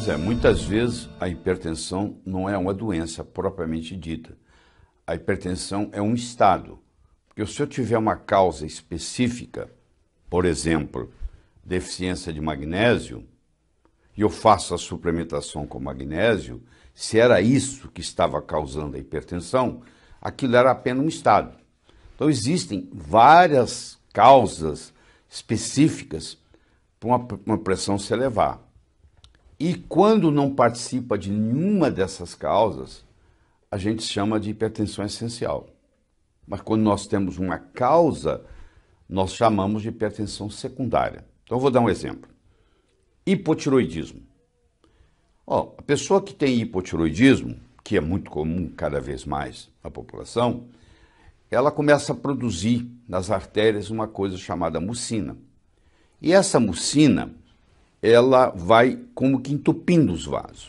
Pois é, muitas vezes a hipertensão não é uma doença propriamente dita. A hipertensão é um estado. Porque se eu tiver uma causa específica, por exemplo, deficiência de magnésio, e eu faço a suplementação com magnésio, se era isso que estava causando a hipertensão, aquilo era apenas um estado. Então existem várias causas específicas para uma pressão se elevar. E quando não participa de nenhuma dessas causas, a gente chama de hipertensão essencial. Mas quando nós temos uma causa, nós chamamos de hipertensão secundária. Então eu vou dar um exemplo. Hipotiroidismo. A pessoa que tem hipotiroidismo, que é muito comum cada vez mais na população, ela começa a produzir nas artérias uma coisa chamada mucina. E essa mucina, ela vai como que entupindo os vasos.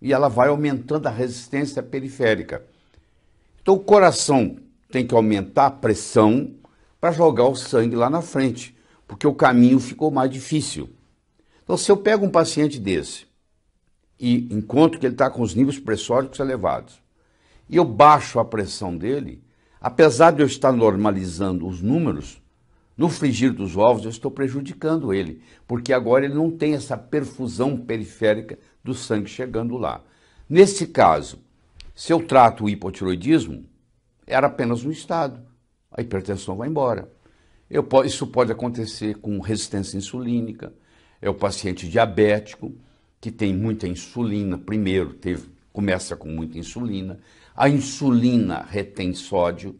E ela vai aumentando a resistência periférica. Então o coração tem que aumentar a pressão para jogar o sangue lá na frente, porque o caminho ficou mais difícil. Então se eu pego um paciente desse e encontro que ele está com os níveis pressóricos elevados, e eu baixo a pressão dele, apesar de eu estar normalizando os números, no frigir dos ovos eu estou prejudicando ele, porque agora ele não tem essa perfusão periférica do sangue chegando lá. Nesse caso, se eu trato o hipotiroidismo, era apenas um estado, a hipertensão vai embora. Isso pode acontecer com resistência insulínica, é o paciente diabético, que tem muita insulina, primeiro começa com muita insulina, a insulina retém sódio,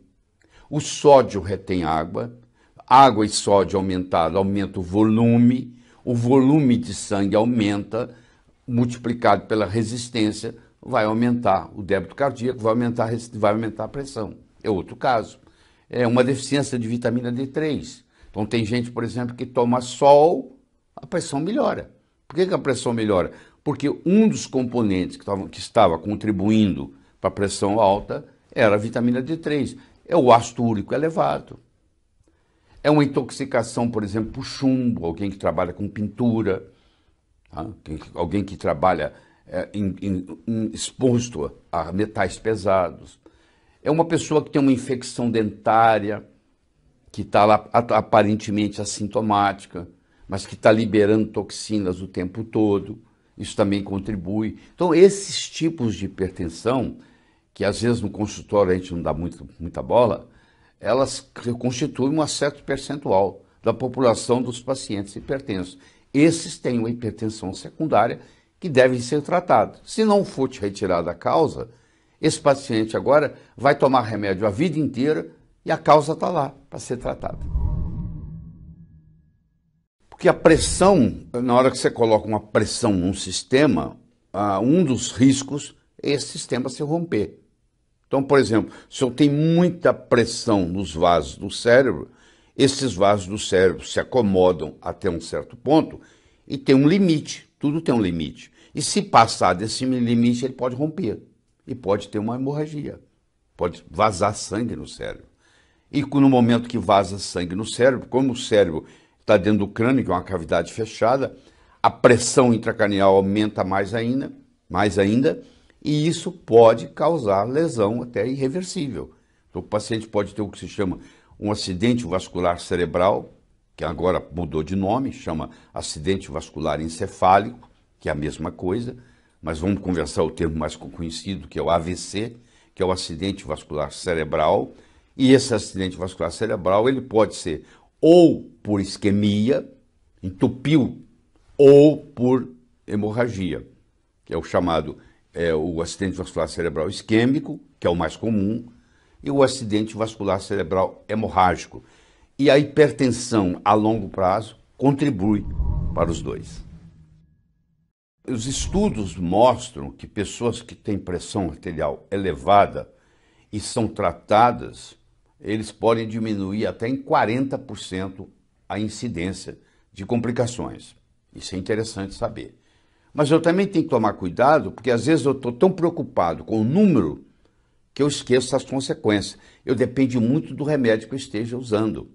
o sódio retém água e sódio aumenta o volume de sangue aumenta, multiplicado pela resistência, vai aumentar o débito cardíaco, vai aumentar a pressão. É outro caso. É uma deficiência de vitamina D3. Então tem gente, por exemplo, que toma sol, a pressão melhora. Por que a pressão melhora? Porque um dos componentes que estava contribuindo para a pressão alta era a vitamina D3. É o ácido úrico elevado. É uma intoxicação, por exemplo, por chumbo, alguém que trabalha com pintura, tá? Alguém que trabalha exposto a metais pesados. É uma pessoa que tem uma infecção dentária, que está lá aparentemente assintomática, mas que está liberando toxinas o tempo todo. Isso também contribui. Então, esses tipos de hipertensão, que às vezes no consultório a gente não dá muita bola, elas constituem um certo percentual da população dos pacientes hipertensos. Esses têm uma hipertensão secundária que devem ser tratados. Se não for retirada a causa, esse paciente agora vai tomar remédio a vida inteira e a causa está lá para ser tratada. Porque a pressão, na hora que você coloca uma pressão num sistema, um dos riscos é esse sistema se romper. Então, por exemplo, se eu tenho muita pressão nos vasos do cérebro, esses vasos do cérebro se acomodam até um certo ponto e tem um limite, tudo tem um limite. E se passar desse limite, ele pode romper e pode ter uma hemorragia, pode vazar sangue no cérebro. E no momento que vaza sangue no cérebro, como o cérebro está dentro do crânio, que é uma cavidade fechada, a pressão intracranial aumenta mais ainda, e isso pode causar lesão até irreversível. Então, o paciente pode ter o que se chama um acidente vascular cerebral, que agora mudou de nome, chama acidente vascular encefálico, que é a mesma coisa, mas vamos conversar o termo mais conhecido, que é o AVC, que é o acidente vascular cerebral, e esse acidente vascular cerebral ele pode ser ou por isquemia, entupiu, ou por hemorragia, que é o chamado o acidente vascular cerebral isquêmico, que é o mais comum, e o acidente vascular cerebral hemorrágico. E a hipertensão a longo prazo contribui para os dois. Os estudos mostram que pessoas que têm pressão arterial elevada e são tratadas, eles podem diminuir até em 40% a incidência de complicações. Isso é interessante saber. Mas eu também tenho que tomar cuidado, porque às vezes eu estou tão preocupado com o número que eu esqueço as consequências. Eu dependo muito do remédio que eu esteja usando.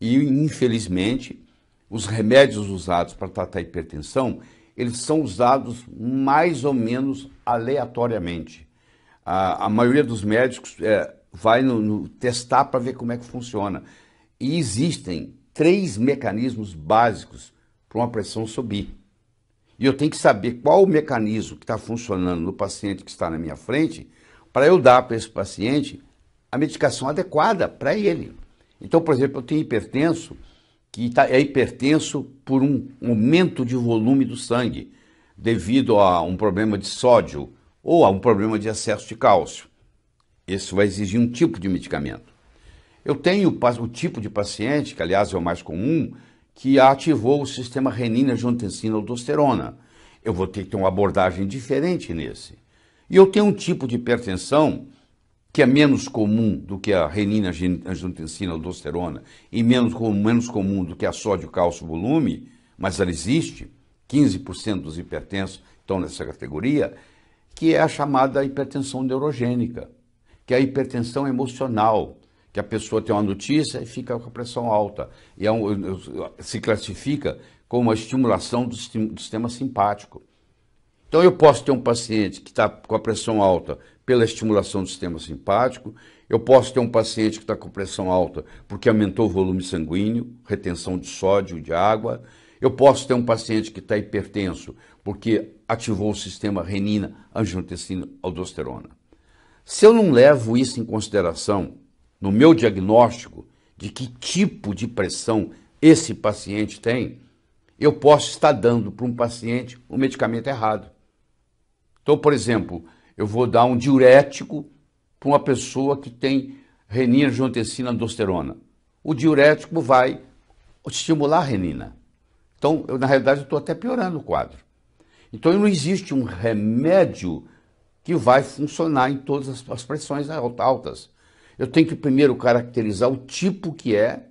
E, infelizmente, os remédios usados para tratar a hipertensão, eles são usados mais ou menos aleatoriamente. A maioria dos médicos vai no testar para ver como é que funciona. E existem 3 mecanismos básicos para uma pressão subir. E eu tenho que saber qual o mecanismo que está funcionando no paciente que está na minha frente para eu dar para esse paciente a medicação adequada para ele. Então, por exemplo, eu tenho hipertenso que é hipertenso por um aumento de volume do sangue devido a um problema de sódio ou a um problema de excesso de cálcio. Isso vai exigir um tipo de medicamento. Eu tenho o tipo de paciente, que aliás é o mais comum, que ativou o sistema renina-angiotensina-aldosterona. Eu vou ter que ter uma abordagem diferente nesse. E eu tenho um tipo de hipertensão que é menos comum do que a renina-angiotensina-aldosterona e menos comum do que a sódio-cálcio-volume, mas ela existe, 15% dos hipertensos estão nessa categoria, que é a chamada hipertensão neurogênica, que é a hipertensão emocional, que a pessoa tem uma notícia e fica com a pressão alta. E se classifica como uma estimulação do sistema simpático. Então eu posso ter um paciente que está com a pressão alta pela estimulação do sistema simpático, eu posso ter um paciente que está com pressão alta porque aumentou o volume sanguíneo, retenção de sódio, de água, eu posso ter um paciente que está hipertenso porque ativou o sistema renina-angiotensina-aldosterona. Se eu não levo isso em consideração no meu diagnóstico de que tipo de pressão esse paciente tem, eu posso estar dando para um paciente o medicamento errado. Então, por exemplo, eu vou dar um diurético para uma pessoa que tem renina-angiotensina-aldosterona. O diurético vai estimular a renina. Então, na realidade, eu estou até piorando o quadro. Então, não existe um remédio que vai funcionar em todas as pressões altas. Eu tenho que primeiro caracterizar o tipo que é,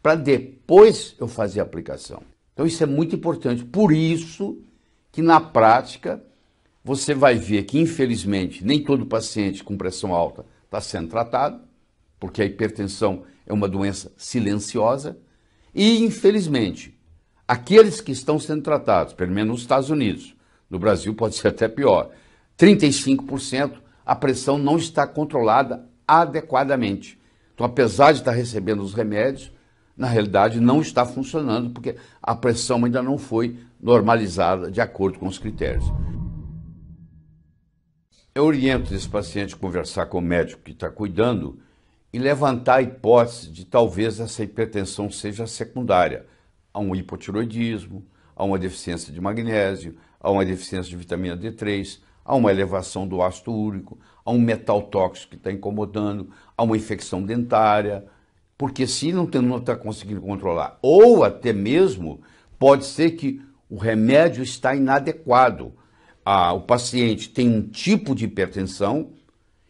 para depois eu fazer a aplicação. Então isso é muito importante. Por isso que na prática você vai ver que infelizmente nem todo paciente com pressão alta está sendo tratado, porque a hipertensão é uma doença silenciosa, e infelizmente aqueles que estão sendo tratados, pelo menos nos Estados Unidos, no Brasil pode ser até pior, 35% a pressão não está controlada adequadamente. Então, apesar de estar recebendo os remédios, na realidade não está funcionando porque a pressão ainda não foi normalizada de acordo com os critérios. Eu oriento esse paciente a conversar com o médico que está cuidando e levantar a hipótese de talvez essa hipertensão seja secundária a um hipotiroidismo, a uma deficiência de magnésio, a uma deficiência de vitamina D3, a uma elevação do ácido úrico, a um metal tóxico que está incomodando, a uma infecção dentária, porque se não está conseguindo controlar, ou até mesmo pode ser que o remédio está inadequado. O paciente tem um tipo de hipertensão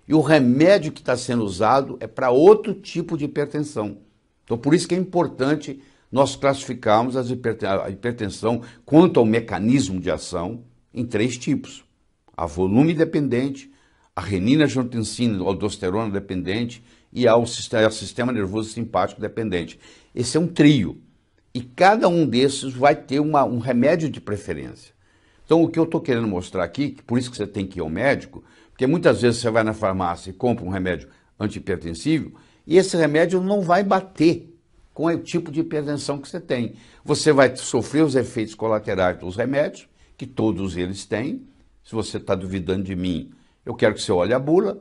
e o remédio que está sendo usado é para outro tipo de hipertensão. Então, por isso que é importante nós classificarmos a hipertensão quanto ao mecanismo de ação em 3 tipos. A volume dependente, a renina-angiotensina-aldosterona dependente e ao sistema nervoso simpático dependente. Esse é um trio. E cada um desses vai ter um remédio de preferência. Então, o que eu estou querendo mostrar aqui, por isso que você tem que ir ao médico, porque muitas vezes você vai na farmácia e compra um remédio antihipertensivo e esse remédio não vai bater com o tipo de hipertensão que você tem. Você vai sofrer os efeitos colaterais dos remédios, que todos eles têm. Se você está duvidando de mim, eu quero que você olhe a bula,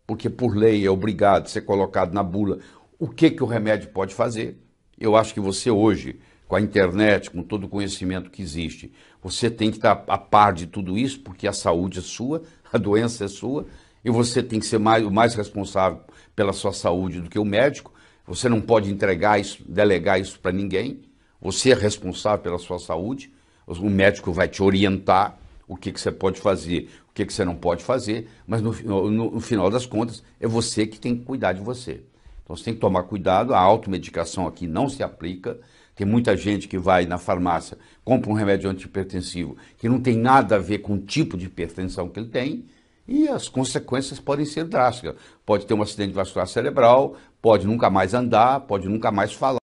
porque por lei é obrigado a ser colocado na bula o que o remédio pode fazer. Eu acho que você hoje, com a internet, com todo o conhecimento que existe, você tem que estar a par de tudo isso, porque a saúde é sua, a doença é sua, e você tem que ser o mais responsável pela sua saúde do que o médico. Você não pode entregar isso, delegar isso para ninguém. Você é responsável pela sua saúde. O médico vai te orientar o que você pode fazer, o que você não pode fazer, mas no final das contas é você que tem que cuidar de você. Então você tem que tomar cuidado, a automedicação aqui não se aplica. Tem muita gente que vai na farmácia, compra um remédio antihipertensivo que não tem nada a ver com o tipo de hipertensão que ele tem, e as consequências podem ser drásticas. Pode ter um acidente vascular cerebral, pode nunca mais andar, pode nunca mais falar.